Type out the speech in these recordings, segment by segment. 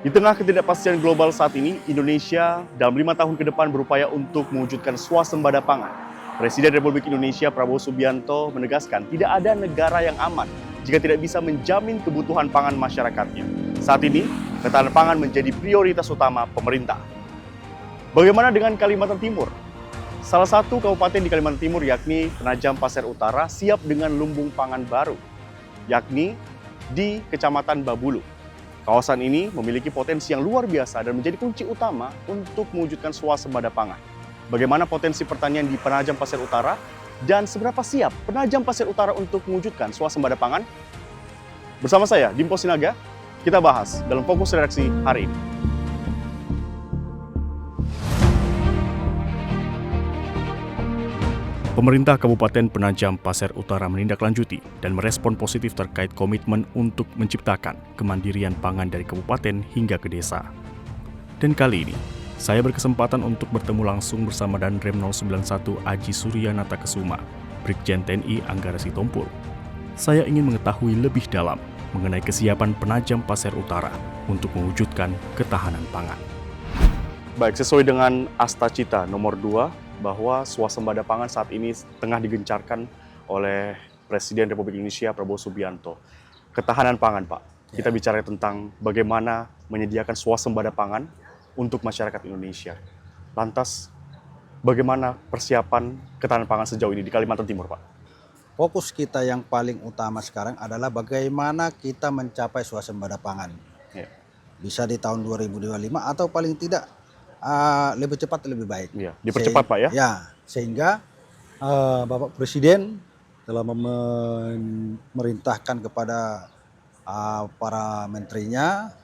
Di tengah ketidakpastian global saat ini, Indonesia dalam 5 tahun ke depan berupaya untuk mewujudkan swasembada pangan. Presiden Republik Indonesia Prabowo Subianto menegaskan tidak ada negara yang aman jika tidak bisa menjamin kebutuhan pangan masyarakatnya. Saat ini, ketahanan pangan menjadi prioritas utama pemerintah. Bagaimana dengan Kalimantan Timur? Salah satu kabupaten di Kalimantan Timur yakni Penajam Pasir Utara siap dengan lumbung pangan baru, yakni di Kecamatan Babulu. Kawasan ini memiliki potensi yang luar biasa dan menjadi kunci utama untuk mewujudkan swasembada pangan. Bagaimana potensi pertanian di Penajam Pasir Utara dan seberapa siap Penajam Pasir Utara untuk mewujudkan swasembada pangan? Bersama saya, Dimpo Sinaga, kita bahas dalam Fokus Redaksi hari ini. Pemerintah Kabupaten Penajam Pasir Utara menindaklanjuti dan merespon positif terkait komitmen untuk menciptakan kemandirian pangan dari kabupaten hingga ke desa. Dan kali ini, saya berkesempatan untuk bertemu langsung bersama Danrem 091 Aji Suryanata Kesuma, Brigjen TNI Anggara Sitompul. Saya ingin mengetahui lebih dalam mengenai kesiapan Penajam Pasir Utara untuk mewujudkan ketahanan pangan. Baik, sesuai dengan Asta Cita nomor 2, bahwa swasembada pangan saat ini tengah digencarkan oleh Presiden Republik Indonesia Prabowo Subianto. Ketahanan pangan, Pak. Kita bicara tentang bagaimana menyediakan swasembada pangan untuk masyarakat Indonesia. Lantas, bagaimana persiapan ketahanan pangan sejauh ini di Kalimantan Timur, Pak? Fokus kita yang paling utama sekarang adalah bagaimana kita mencapai swasembada pangan. Ya. Bisa di tahun 2025 atau paling tidak lebih cepat lebih baik. Ya, dipercepat, Pak ya? Ya, sehingga Bapak Presiden telah memerintahkan kepada para menterinya,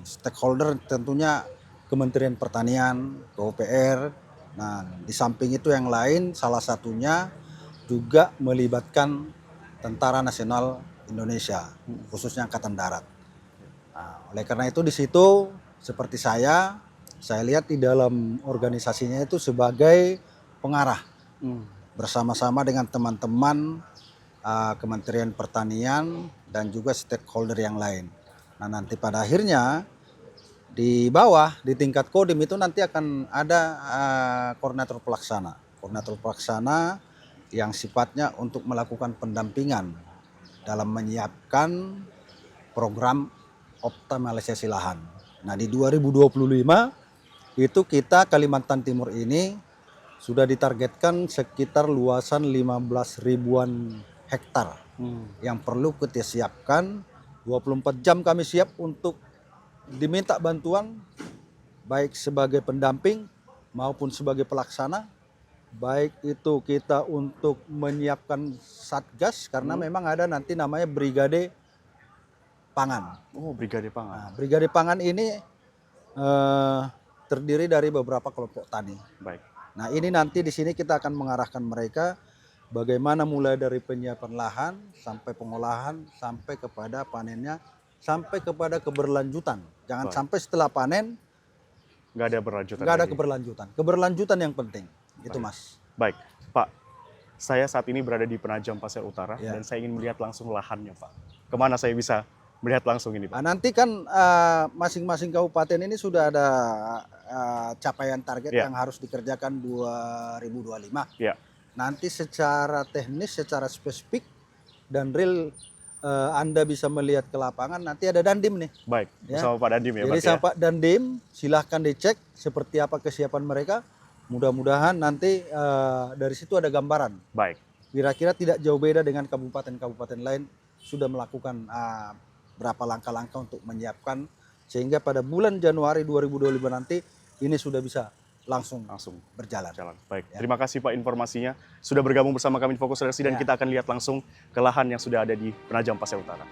stakeholder tentunya Kementerian Pertanian, PUPR. Nah, di samping itu yang lain salah satunya juga melibatkan Tentara Nasional Indonesia, khususnya Angkatan Darat. Nah, oleh karena itu di situ seperti saya lihat di dalam organisasinya itu sebagai pengarah bersama-sama dengan teman-teman Kementerian Pertanian dan juga stakeholder yang lain. Nah, nanti pada akhirnya di bawah di tingkat Kodim itu nanti akan ada koordinator pelaksana yang sifatnya untuk melakukan pendampingan dalam menyiapkan program optimalisasi lahan. Nah, di 2025 itu kita Kalimantan Timur ini sudah ditargetkan sekitar luasan 15 ribuan hektar yang perlu kita siapkan. 24 jam kami siap untuk diminta bantuan baik sebagai pendamping maupun sebagai pelaksana. Baik itu kita untuk menyiapkan satgas karena memang ada nanti namanya brigade pangan. Oh, brigade pangan. Nah, brigade pangan ini terdiri dari beberapa kelompok tani. Baik. Nah, ini nanti di sini kita akan mengarahkan mereka bagaimana mulai dari penyiapan lahan sampai pengolahan sampai kepada panennya sampai kepada keberlanjutan. Jangan sampai setelah panen nggak ada berlanjutan. Nggak ada keberlanjutan. Keberlanjutan yang penting. Itu, Mas. Baik, Pak. Saya saat ini berada di Penajam Pasir Utara Ya. dan saya ingin melihat langsung lahannya, Pak. Kemana saya bisa melihat langsung ini, Pak? Nah, nanti kan masing-masing kabupaten ini sudah ada capaian target yang harus dikerjakan 2025. Ya. Nanti secara teknis, secara spesifik dan real Anda bisa melihat ke lapangan. Nanti ada Dandim nih. Baik, Ya. bersama Pak Dandim ya, Jadi Pak. sama Pak Dandim, silahkan dicek seperti apa kesiapan mereka. Mudah-mudahan nanti dari situ ada gambaran. Baik. Kira-kira tidak jauh beda dengan kabupaten-kabupaten lain sudah melakukan berapa langkah-langkah untuk menyiapkan sehingga pada bulan Januari 2025 nanti ini sudah bisa langsung berjalan. Baik, terima kasih Pak informasinya. Sudah bergabung bersama kami di Fokus Redaksi dan kita akan lihat langsung ke lahan yang sudah ada di Penajam Pasir Utara.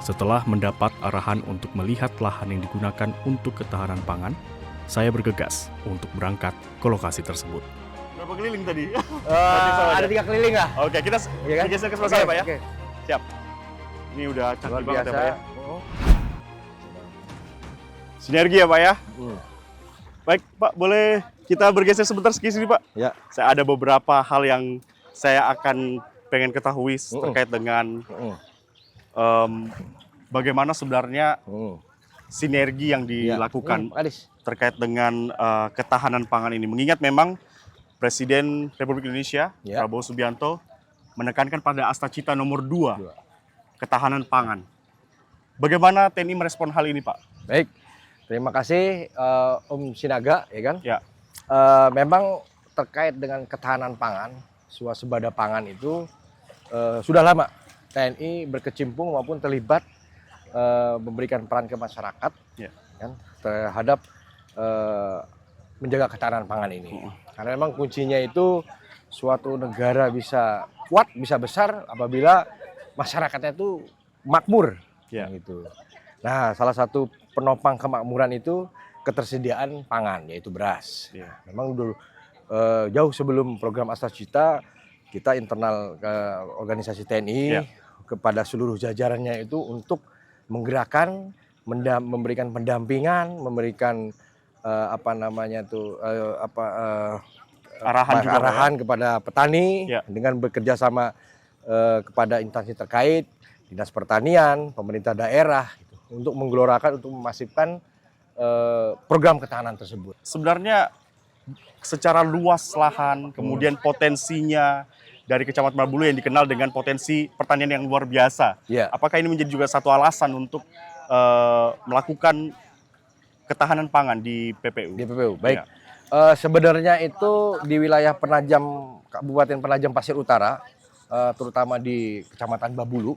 Setelah mendapat arahan untuk melihat lahan yang digunakan untuk ketahanan pangan, saya bergegas untuk berangkat ke lokasi tersebut. Berapa keliling tadi? Ada 3 keliling lah. Oke, kita geser ke sebelah sana, Pak ya. Siap. Ini udah canggih banget ya, Pak ya. Sinergi ya, Pak ya. Baik, Pak, boleh kita bergeser sebentar ke sini, Pak? Ya. Saya ada beberapa hal yang saya akan pengen ketahui terkait dengan bagaimana sebenarnya sinergi yang dilakukan terkait dengan ketahanan pangan ini. Mengingat memang Presiden Republik Indonesia Prabowo Subianto menekankan pada Astacita nomor 2, ketahanan pangan. Bagaimana TNI merespon hal ini, Pak? Baik, terima kasih Om Sinaga, ya kan? Ya. Memang terkait dengan ketahanan pangan, swasembada pangan itu sudah lama TNI berkecimpung maupun terlibat memberikan peran ke masyarakat, kan, terhadap menjaga ketahanan pangan ini. Karena memang kuncinya itu suatu negara bisa kuat, bisa besar apabila masyarakatnya itu makmur. Gitu. Nah, salah satu penopang kemakmuran itu ketersediaan pangan, yaitu beras. Memang dulu jauh sebelum program Astacita, kita internal organisasi TNI kepada seluruh jajarannya itu untuk menggerakkan, memberikan pendampingan, memberikan arahan kepada petani dengan bekerja sama kepada instansi terkait, dinas pertanian, pemerintah daerah, gitu, untuk menggelorakan, untuk memasifkan program ketahanan tersebut. Sebenarnya secara luas lahan, kemudian potensinya dari Kecamatan Babulu yang dikenal dengan potensi pertanian yang luar biasa. Apakah ini menjadi juga satu alasan untuk melakukan ketahanan pangan di PPU? Di PPU, baik. Sebenarnya itu di wilayah Penajam, Kabupaten Penajam Pasir Utara, terutama di Kecamatan Babulu,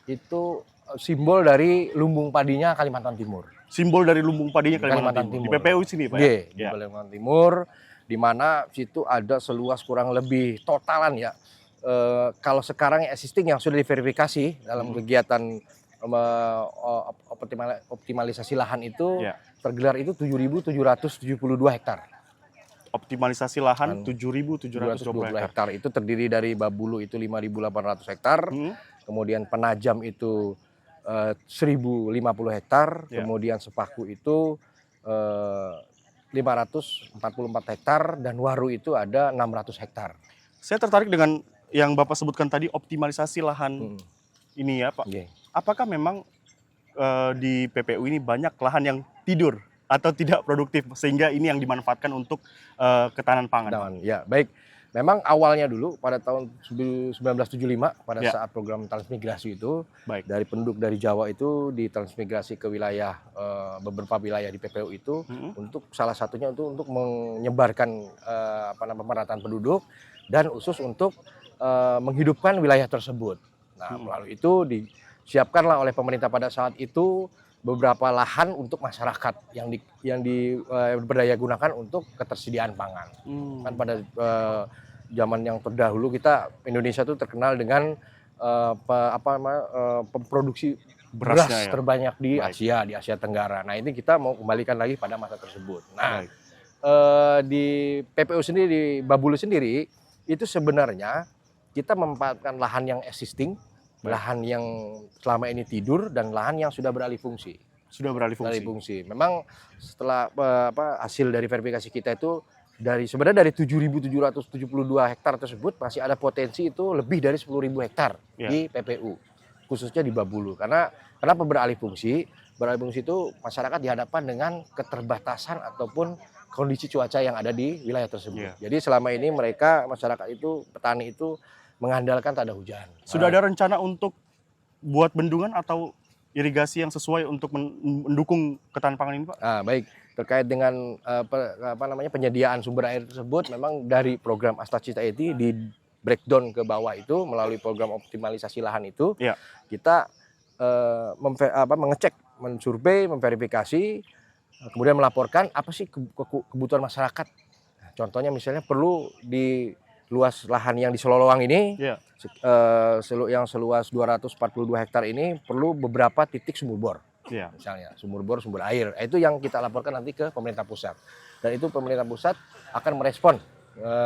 itu simbol dari lumbung padinya Kalimantan Timur. Simbol dari lumbung padinya Kalimantan Timur. Di PPU sini, Pak? Di Kalimantan Timur, di mana situ ada seluas kurang lebih totalan ya. Kalau sekarang existing yang sudah diverifikasi dalam kegiatan optimalisasi lahan itu tergelar itu 7.772 hektar. Optimalisasi lahan 7.772 hektar. Itu terdiri dari Babulu itu 5.800 hektar, kemudian Penajam itu 1.050 hektar, kemudian Sepaku itu 544 hektar, dan Waru itu ada 600 hektar. Saya tertarik dengan yang Bapak sebutkan tadi, optimalisasi lahan ini ya, Pak. Apakah memang di PPU ini banyak lahan yang tidur atau tidak produktif sehingga ini yang dimanfaatkan untuk ketahanan pangan? Ya, baik. Memang awalnya dulu pada tahun 1975 pada saat program transmigrasi itu dari penduduk dari Jawa itu ditransmigrasi ke wilayah beberapa wilayah di PPU itu untuk salah satunya untuk menyebarkan pemerataan penduduk dan khusus untuk menghidupkan wilayah tersebut. Nah, melalui itu disiapkanlah oleh pemerintah pada saat itu beberapa lahan untuk masyarakat yang diberdaya gunakan untuk ketersediaan pangan. Kan pada zaman yang terdahulu Indonesia itu terkenal dengan produksi beras terbanyak di Asia Tenggara. Nah, ini kita mau kembalikan lagi pada masa tersebut. Nah, di PPU sendiri, di Babulu sendiri itu sebenarnya kita memanfaatkan lahan yang existing, lahan yang selama ini tidur, dan lahan yang sudah beralih fungsi. Memang setelah hasil dari verifikasi kita itu sebenarnya dari 7.772 hektar tersebut masih ada potensi itu lebih dari 10.000 hektar di PPU, khususnya di Babulu. Kenapa beralih fungsi? Beralih fungsi itu masyarakat dihadapkan dengan keterbatasan ataupun kondisi cuaca yang ada di wilayah tersebut. Jadi selama ini masyarakat itu, petani itu mengandalkan tak ada hujan. Sudah ada rencana untuk buat bendungan atau irigasi yang sesuai untuk mendukung ketahanan pangan ini, Pak? Baik, terkait dengan penyediaan sumber air tersebut, memang dari program Astacita itu di breakdown ke bawah itu melalui program optimalisasi lahan itu kita mengecek, mensurvei, memverifikasi, kemudian melaporkan apa sih kebutuhan masyarakat. Contohnya misalnya perlu di luas lahan yang di Selolowang ini, yang seluas 242 hektar ini perlu beberapa titik sumur bor. Misalnya sumur bor, sumber air. Itu yang kita laporkan nanti ke pemerintah pusat. Dan itu pemerintah pusat akan merespon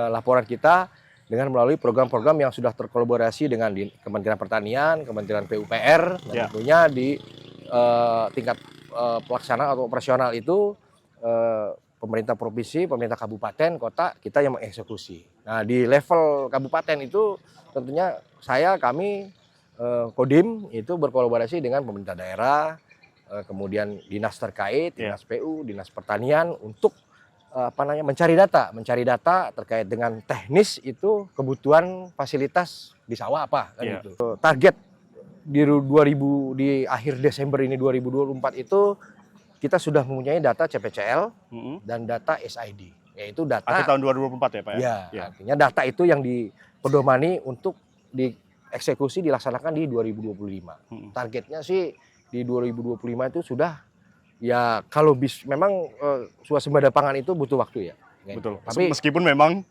laporan kita dengan melalui program-program yang sudah terkolaborasi dengan Kementerian Pertanian, Kementerian PUPR, dan tentunya di tingkat pelaksanaan atau operasional itu pemerintah provinsi, pemerintah kabupaten, kota, kita yang mengeksekusi. Nah, di level kabupaten itu tentunya kami Kodim itu berkolaborasi dengan pemerintah daerah, kemudian dinas terkait, dinas PU, dinas pertanian untuk mencari data terkait dengan teknis itu kebutuhan fasilitas di sawah apa kan gitu. Target di akhir Desember ini 2024 itu kita sudah mempunyai data CPCL dan data SID, yaitu data akhir tahun 2024 ya Pak ya? Ya, artinya data itu yang dipedomani untuk dieksekusi dilaksanakan di 2025. Targetnya sih di 2025 itu sudah ya kalau memang swasembada pangan itu butuh waktu ya. Betul. Tapi meskipun memang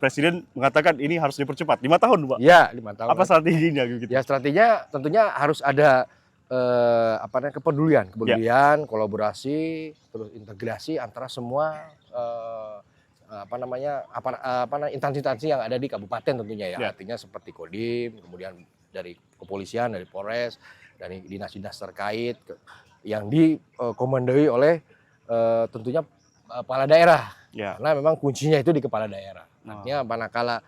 Presiden mengatakan ini harus dipercepat 5 tahun, Pak. Ya, 5 tahun. Apa strateginya gitu? Ya, strateginya tentunya harus ada kepedulian, kolaborasi, terus integrasi antara semua instansi-instansi yang ada di kabupaten tentunya ya. Artinya seperti Kodim, kemudian dari kepolisian, dari Polres, dari dinas-dinas terkait yang dikomandoi oleh tentunya kepala daerah. Karena memang kuncinya itu di kepala daerah. Artinya manakala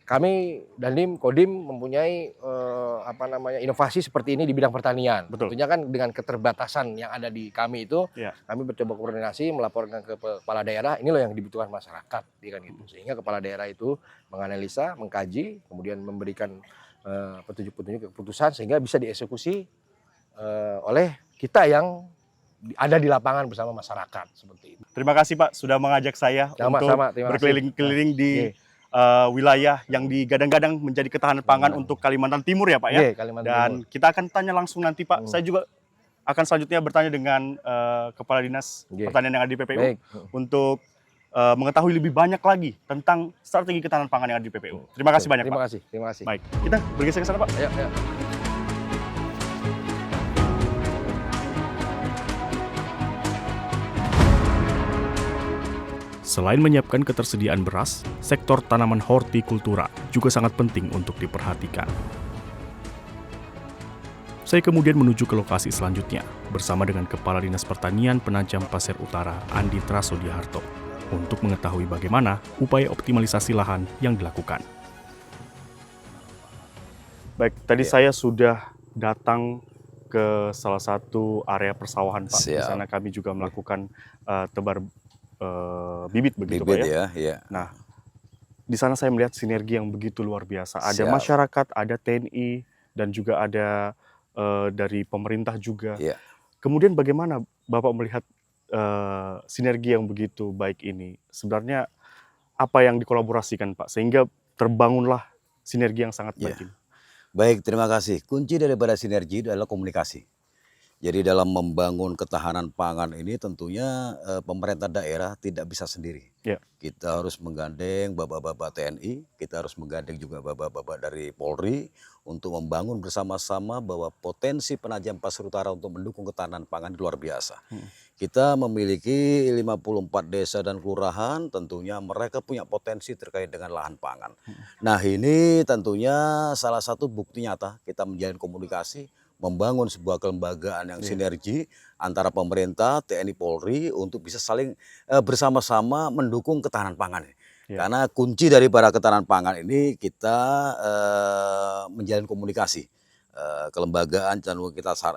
kami Dandim Kodim mempunyai inovasi seperti ini di bidang pertanian. Tentunya kan dengan keterbatasan yang ada di kami itu, kami mencoba koordinasi melaporkan ke kepala daerah, ini loh yang dibutuhkan masyarakat, kan gitu. Sehingga kepala daerah itu menganalisa, mengkaji, kemudian memberikan petunjuk-petunjuk keputusan sehingga bisa dieksekusi oleh kita yang ada di lapangan bersama masyarakat seperti itu. Terima kasih Pak sudah mengajak saya untuk berkeliling-keliling di wilayah yang digadang-gadang menjadi ketahanan pangan untuk Kalimantan Timur ya Pak ya. Dan kita akan tanya langsung nanti Pak. Saya juga akan selanjutnya bertanya dengan Kepala Dinas Pertanian yang ada di PPU untuk mengetahui lebih banyak lagi tentang strategi ketahanan pangan yang ada di PPU. Terima kasih banyak Pak. Terima kasih. Baik, kita bergeser ke sana Pak. Ayo. Selain menyiapkan ketersediaan beras, sektor tanaman hortikultura juga sangat penting untuk diperhatikan. Saya kemudian menuju ke lokasi selanjutnya bersama dengan Kepala Dinas Pertanian Penajam Pasir Utara, Andi Trasodiharto, untuk mengetahui bagaimana upaya optimalisasi lahan yang dilakukan. Baik, tadi saya sudah datang ke salah satu area persawahan Pak. Di sana kami juga melakukan tebar bibit begitu Pak ya. Nah, di sana saya melihat sinergi yang begitu luar biasa. Ada masyarakat, ada TNI, dan juga ada dari pemerintah juga. Kemudian bagaimana Bapak melihat sinergi yang begitu baik ini? Sebenarnya apa yang dikolaborasikan Pak sehingga terbangunlah sinergi yang sangat baik ini? Baik, terima kasih. Kunci daripada sinergi adalah komunikasi. Jadi dalam membangun ketahanan pangan ini tentunya pemerintah daerah tidak bisa sendiri. Kita harus menggandeng bapak-bapak TNI, kita harus menggandeng juga bapak-bapak dari Polri untuk membangun bersama-sama bahwa potensi Penajam Pasir Utara untuk mendukung ketahanan pangan luar biasa. Kita memiliki 54 desa dan kelurahan, tentunya mereka punya potensi terkait dengan lahan pangan. Nah ini tentunya salah satu bukti nyata kita menjalin komunikasi, membangun sebuah kelembagaan yang sinergi antara pemerintah, TNI, Polri untuk bisa saling bersama-sama mendukung ketahanan pangan. Karena kunci daripada ketahanan pangan ini kita menjalin komunikasi. Kelembagaan dan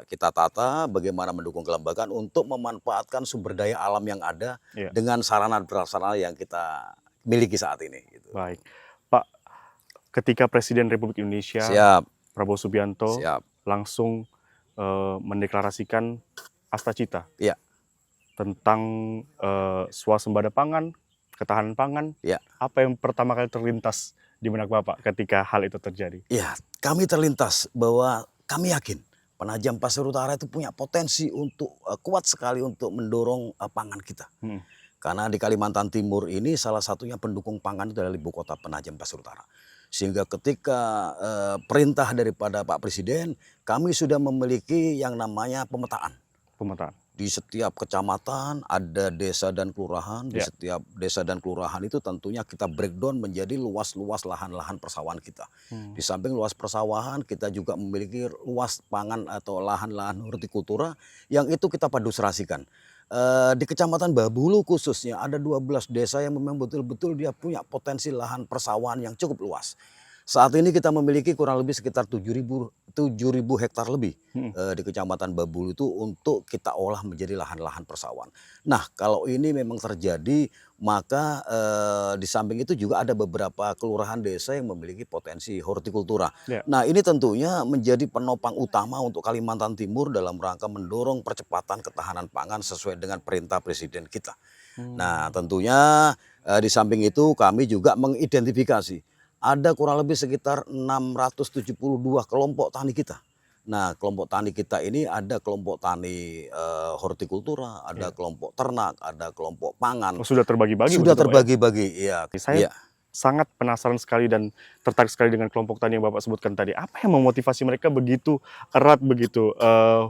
kita tata bagaimana mendukung kelembagaan untuk memanfaatkan sumber daya alam yang ada dengan sarana prasarana yang kita miliki saat ini. Gitu. Baik, Pak, ketika Presiden Republik Indonesia Prabowo Subianto langsung mendeklarasikan Astacita tentang swasembada pangan, ketahanan pangan, apa yang pertama kali terlintas di benak Bapak ketika hal itu terjadi? Ya, kami terlintas bahwa kami yakin Penajam Pasir Utara itu punya potensi untuk kuat sekali untuk mendorong pangan kita. Karena di Kalimantan Timur ini salah satunya pendukung pangan itu adalah ibu kota Penajam Pasir Utara. Sehingga ketika perintah daripada Pak Presiden, kami sudah memiliki yang namanya pemetaan. Di setiap kecamatan ada desa dan kelurahan, di setiap desa dan kelurahan itu tentunya kita breakdown menjadi luas-luas lahan-lahan persawahan kita. Di samping luas persawahan kita juga memiliki luas pangan atau lahan-lahan hortikultura yang itu kita paduserasikan. Di Kecamatan Babulu khususnya ada 12 desa yang memang betul-betul dia punya potensi lahan persawahan yang cukup luas. Saat ini kita memiliki kurang lebih sekitar 7.000 hektar lebih di Kecamatan Babulu itu untuk kita olah menjadi lahan-lahan persawahan. Nah, kalau ini memang terjadi, maka di samping itu juga ada beberapa kelurahan desa yang memiliki potensi hortikultura. Ya. Nah, ini tentunya menjadi penopang utama untuk Kalimantan Timur dalam rangka mendorong percepatan ketahanan pangan sesuai dengan perintah Presiden kita. Nah, tentunya di samping itu kami juga mengidentifikasi ada kurang lebih sekitar 672 kelompok tani kita. Nah, kelompok tani kita ini ada kelompok tani hortikultura, ada kelompok ternak, ada kelompok pangan. Oh, sudah terbagi-bagi. Sudah begitu, Pak, ya? terbagi-bagi, iya. Saya Iya. sangat penasaran sekali dan tertarik sekali dengan kelompok tani yang Bapak sebutkan tadi. Apa yang memotivasi mereka begitu erat begitu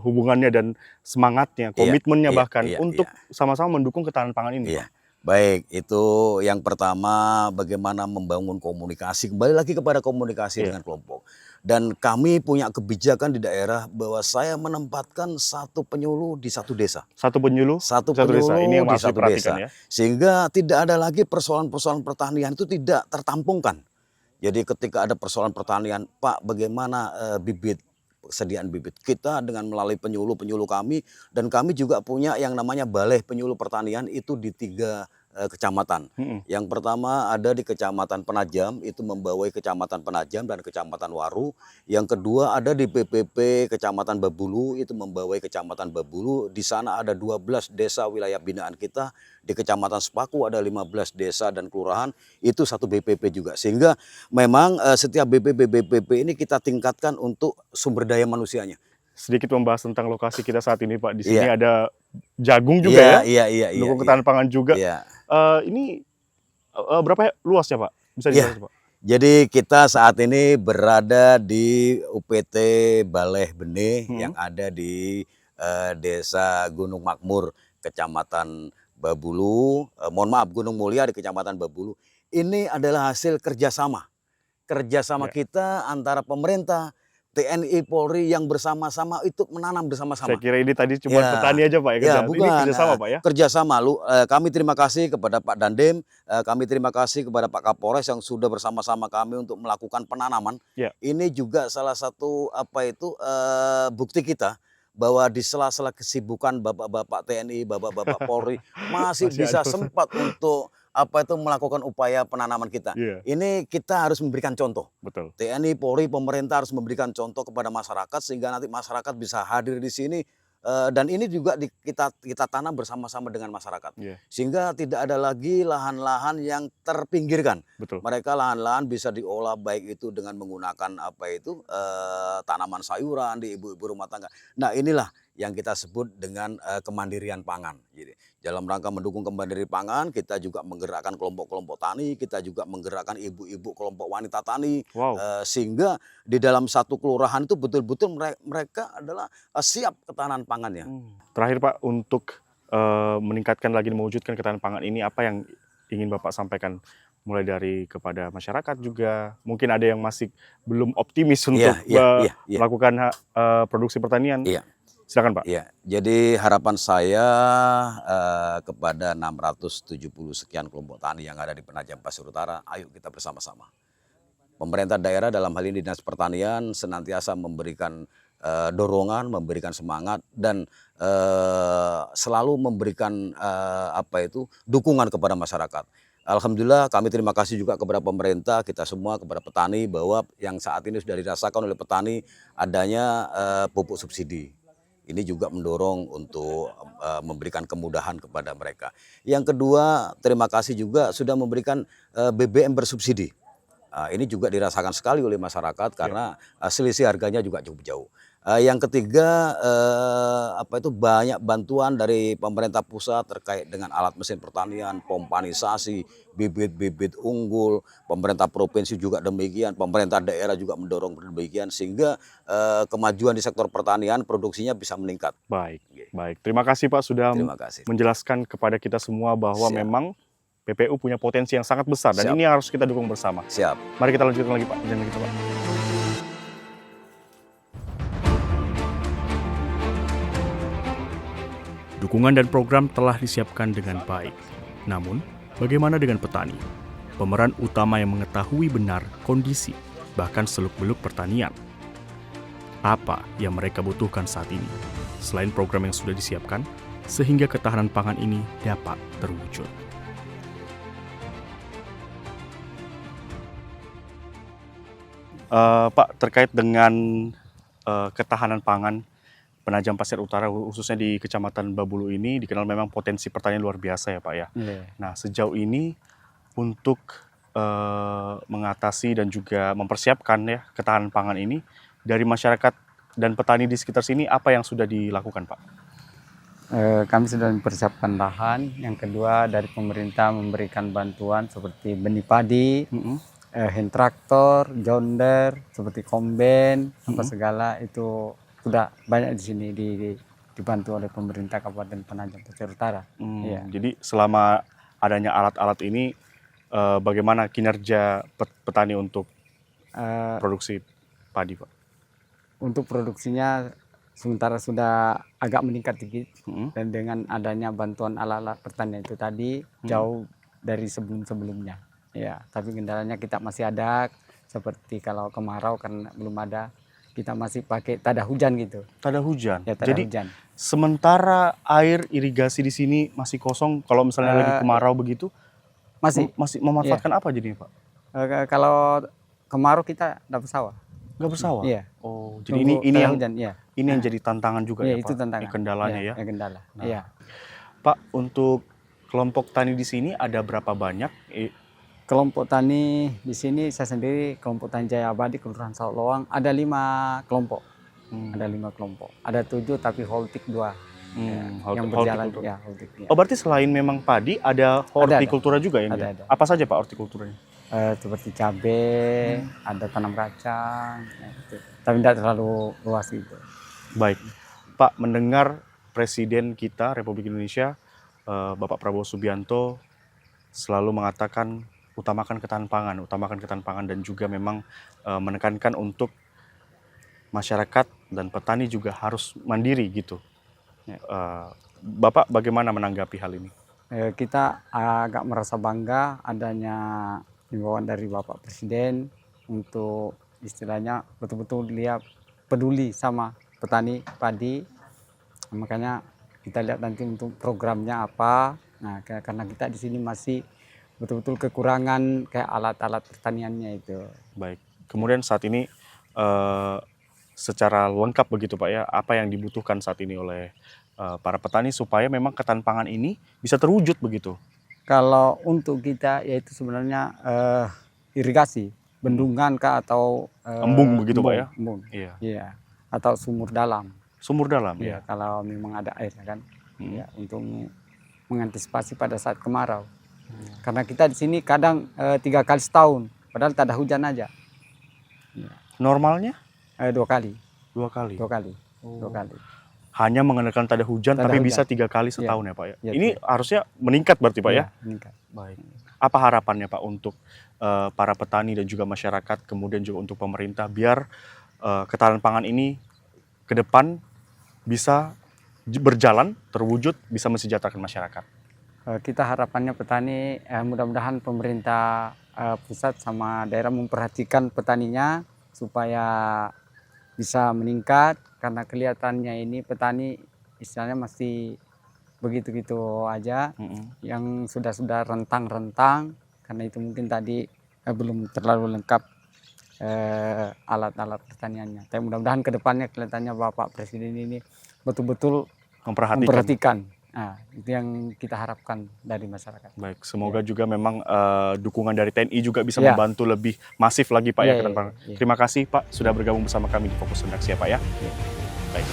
hubungannya dan semangatnya, komitmennya bahkan untuk sama-sama mendukung ketahanan pangan ini? Iya. Baik, itu yang pertama bagaimana membangun komunikasi, kembali lagi kepada komunikasi dengan kelompok. Dan kami punya kebijakan di daerah bahwa saya menempatkan satu penyuluh di satu desa. Satu penyuluh, Satu desa. penyuluh Ini yang di harus satu diperhatikan desa. ya. Sehingga tidak ada lagi persoalan-persoalan pertanian itu tidak tertampungkan. Jadi ketika ada persoalan pertanian, Pak bagaimana bibit, persediaan bibit kita dengan melalui penyuluh kami, dan kami juga punya yang namanya Balai Penyuluh Pertanian itu di 3 kecamatan. Yang pertama ada di Kecamatan Penajam, itu membawai Kecamatan Penajam dan Kecamatan Waru. Yang kedua ada di PPP Kecamatan Babulu, itu membawai Kecamatan Babulu. Di sana ada 12 desa wilayah binaan kita. Di Kecamatan Sepaku ada 15 desa dan kelurahan, itu satu BPP juga. Sehingga memang setiap BPP ini kita tingkatkan untuk sumber daya manusianya. Sedikit membahas tentang lokasi kita saat ini, Pak. Di sini ada jagung juga Iya. Dukung ketahanan pangan juga. Iya. Ini berapa luasnya, Pak? Bisa dijelaskan, Pak? Jadi kita saat ini berada di UPT Baleh Benih yang ada di Desa Gunung Makmur, Kecamatan Babulu. Mohon maaf, Gunung Mulia di Kecamatan Babulu. Ini adalah hasil kerjasama kita antara pemerintah, TNI, Polri yang bersama-sama itu menanam bersama-sama. Saya kira ini tadi cuma petani aja, Pak, ya? Bukan. Ini kerjasama, Pak, ya? Kerjasama. Kami terima kasih kepada Pak Dandim, kami terima kasih kepada Pak Kapolres yang sudah bersama-sama kami untuk melakukan penanaman. Ini juga salah satu bukti kita bahwa di sela-sela kesibukan bapak-bapak TNI, bapak-bapak Polri masih bisa sempat untuk melakukan upaya penanaman kita. Ini kita harus memberikan contoh. Betul. TNI, Polri, pemerintah harus memberikan contoh kepada masyarakat sehingga nanti masyarakat bisa hadir di sini. Dan ini juga kita tanam bersama-sama dengan masyarakat. Sehingga tidak ada lagi lahan-lahan yang terpinggirkan. Betul. Mereka lahan-lahan bisa diolah baik itu dengan menggunakan tanaman sayuran di ibu-ibu rumah tangga. Nah, inilah yang kita sebut dengan kemandirian pangan. Jadi dalam rangka mendukung kemandirian pangan, kita juga menggerakkan kelompok-kelompok tani, kita juga menggerakkan ibu-ibu kelompok wanita tani. Sehingga di dalam satu kelurahan itu betul-betul mereka adalah siap ketahanan pangannya. Terakhir, Pak, untuk meningkatkan lagi mewujudkan ketahanan pangan ini, apa yang ingin Bapak sampaikan? Mulai dari kepada masyarakat juga, mungkin ada yang masih belum optimis untuk melakukan produksi pertanian. Silakan, Pak. Jadi harapan saya kepada 670 sekian kelompok tani yang ada di Penajam Pasir Utara, ayo kita bersama-sama. Pemerintah daerah dalam hal ini Dinas Pertanian senantiasa memberikan dorongan, memberikan semangat dan selalu memberikan dukungan kepada masyarakat. Alhamdulillah kami terima kasih juga kepada pemerintah, kita semua, kepada petani, bahwa yang saat ini sudah dirasakan oleh petani adanya pupuk subsidi. Ini juga mendorong untuk memberikan kemudahan kepada mereka. Yang kedua, terima kasih juga sudah memberikan BBM bersubsidi. Ini juga dirasakan sekali oleh masyarakat karena selisih harganya juga cukup jauh. Yang ketiga, banyak bantuan dari pemerintah pusat terkait dengan alat mesin pertanian, pompanisasi, bibit-bibit unggul. Pemerintah provinsi juga demikian, pemerintah daerah juga mendorong demikian, sehingga kemajuan di sektor pertanian produksinya bisa meningkat. Baik. Terima kasih, Pak, sudah menjelaskan kepada kita semua bahwa memang PPU punya potensi yang sangat besar dan ini harus kita dukung bersama. Mari kita lanjutkan lagi, Pak, perjalanan kita, Pak. Dukungan dan program telah disiapkan dengan baik. Namun, bagaimana dengan petani? Pemeran utama yang mengetahui benar kondisi, bahkan seluk-beluk pertanian. Apa yang mereka butuhkan saat ini, selain program yang sudah disiapkan, sehingga ketahanan pangan ini dapat terwujud. Pak, terkait dengan ketahanan pangan Penajam Pasir Utara, khususnya di Kecamatan Babulu ini, dikenal memang potensi pertanian luar biasa ya Pak ya. Nah, sejauh ini untuk mengatasi dan juga mempersiapkan ya ketahanan pangan ini, dari masyarakat dan petani di sekitar sini, apa yang sudah dilakukan Pak? Kami sudah mempersiapkan lahan. Yang kedua, dari pemerintah memberikan bantuan seperti benih padi, hand traktor, John Deere, seperti komben, apa segala itu sudah banyak di sini dibantu oleh pemerintah Kabupaten Penajam Pasir Utara. Iya. Jadi selama adanya alat-alat ini, bagaimana kinerja petani untuk produksi padi, Pak? Untuk produksinya sementara sudah agak meningkat sedikit, dan dengan adanya bantuan alat-alat pertanian itu tadi jauh dari sebelum-sebelumnya. Ya, tapi kendalanya kita masih ada, seperti kalau kemarau karena belum ada, kita masih pakai tada hujan gitu. Tada hujan. Ya, tada jadi hujan. sementara air irigasi di sini masih kosong, kalau misalnya lagi kemarau begitu, masih memanfaatkan apa jadinya, Pak? Kalau kemarau kita dapat sawah. Nggak bersawah? Iya. Oh, jadi ini yang hujan, ya. Ini yang jadi tantangan juga ya, itu Pak? tantangan. Ini kendalanya ya. Kendala. Nah, Iya. Pak, untuk kelompok tani di sini ada berapa banyak? Kelompok tani di sini saya sendiri, kelompok tani Jaya Abadi Kelurahan Saulawang, ada 5 kelompok. Ada 5 kelompok. Ada 7 tapi holtik 2. Yang berjalan ya, holtik. Ya. Oh, berarti selain memang padi ada hortikultura juga ya? Ada. Apa saja Pak hortikulturanya? Seperti cabai, ada tanam kacang, gitu. Tapi tidak terlalu luas gitu. Baik, Pak, mendengar Presiden kita Republik Indonesia, Bapak Prabowo Subianto, selalu mengatakan utamakan ketahanan pangan, dan juga memang menekankan untuk masyarakat dan petani juga harus mandiri gitu. Bapak bagaimana menanggapi hal ini? Kita agak merasa bangga adanya himbauan dari Bapak Presiden untuk istilahnya betul-betul dia peduli sama petani padi. Makanya kita lihat nanti untuk programnya apa. Nah, karena kita di sini masih betul-betul kekurangan kayak alat-alat pertaniannya itu. Baik. Kemudian saat ini secara lengkap begitu Pak ya, apa yang dibutuhkan saat ini oleh para petani supaya memang ketahanan pangan ini bisa terwujud begitu? Kalau untuk kita yaitu sebenarnya irigasi, bendungan kah atau embung begitu Pak ya? Embung. Iya. Iya. Atau sumur dalam. Sumur dalam ya. Kalau memang ada air kan. Ya, untuk mengantisipasi pada saat kemarau. Karena kita di sini kadang 3 kali setahun, padahal tak ada hujan aja. Ya. Normalnya? 2 kali. 2 kali. 2 kali. Oh. 2 kali. Hanya mengandalkan tada hujan, tapi bisa 3 kali setahun ya Pak ya? Ya, ini harusnya meningkat berarti Pak ya? Meningkat. Baik. Apa harapannya Pak untuk para petani dan juga masyarakat, kemudian juga untuk pemerintah, biar ketahanan pangan ini ke depan bisa berjalan, terwujud, bisa mensejahterakan masyarakat? Kita harapannya petani, mudah-mudahan pemerintah pusat sama daerah memperhatikan petaninya supaya bisa meningkat, karena kelihatannya ini petani istilahnya masih begitu-gitu aja, yang sudah rentang-rentang, karena itu mungkin tadi belum terlalu lengkap alat-alat pertaniannya. Tapi mudah-mudahan ke depannya kelihatannya Bapak Presiden ini betul-betul memperhatikan. Nah, itu yang kita harapkan dari masyarakat. Baik, semoga juga memang dukungan dari TNI juga bisa membantu lebih masif lagi Pak ya ke depan. Terima kasih Pak sudah bergabung bersama kami di Fokus Redaksi ya Pak ya. Baik.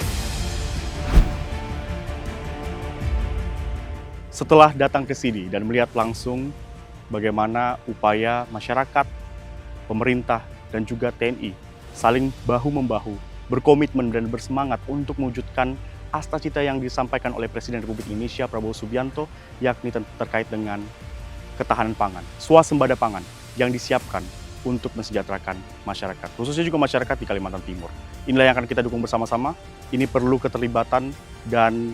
Setelah datang ke sini dan melihat langsung bagaimana upaya masyarakat, pemerintah, dan juga TNI saling bahu-membahu, berkomitmen dan bersemangat untuk mewujudkan cita-cita yang disampaikan oleh Presiden Republik Indonesia Prabowo Subianto, yakni terkait dengan ketahanan pangan, swasembada pangan yang disiapkan untuk mensejahterakan masyarakat, khususnya juga masyarakat di Kalimantan Timur. Inilah yang akan kita dukung bersama-sama. Ini perlu keterlibatan dan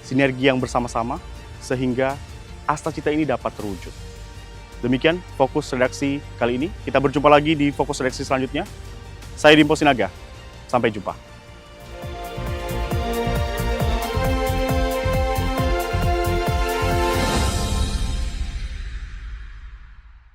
sinergi yang bersama-sama sehingga cita-cita ini dapat terwujud. Demikian Fokus Redaksi kali ini. Kita berjumpa lagi di Fokus Redaksi selanjutnya. Saya Dimpo Sinaga. Sampai jumpa.